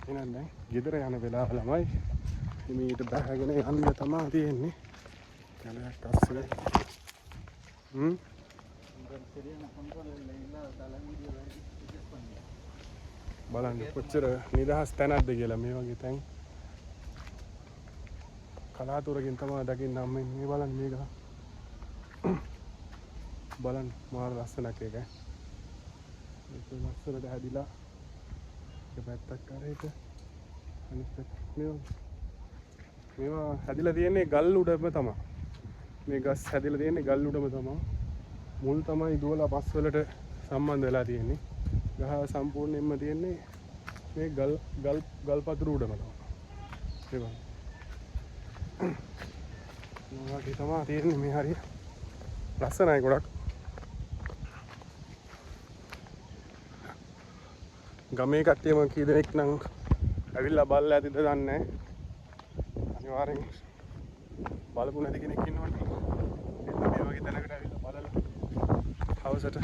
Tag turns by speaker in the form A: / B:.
A: එහෙනම් දැන් ගෙදර යන වෙලාව ළමයි මේට බහගෙන යන්න තමයි තියෙන්නේ. කලයක් අස්සේ. බලන්න කොච්චර නිදහස් තැනක්ද කියලා මේ වගේ තැන්. කලාතුරකින් තමයි දකින්න අම්මේ මේ බලන්න මේක. බලන්න මාර ලස්සනක් එක. ඒක ලස්සනට හැදිලා එක පැත්තක් කරේක අනිත් පැත්ත මේවා හැදිලා තියෙන්නේ ගල් උඩම තමයි. මේ ගස් හැදිලා තියෙන්නේ ගල් උඩම තමයි. මුල් තමයි දුවලා පස් වලට සම්බන්ධ වෙලා තියෙන්නේ. ගහ සම්පූර්ණයෙන්ම තියෙන්නේ මේ ගල් පතුරු උඩම තමයි. ඒ වගේ. මොනවද තමයි තියෙන්නේ මේ හරිය. ලස්සනයි ගොඩක්. ගමේ කට්ටියම කී දෙනෙක් නම් ඇවිල්ලා බලලා ඇතිද දන්නේ නැහැ. අනිවාර්යෙන් බලපු නැති කෙනෙක් ඉන්නවනේ. මේ වගේ තැනකට ඇවිල්ලා බලලා හවසට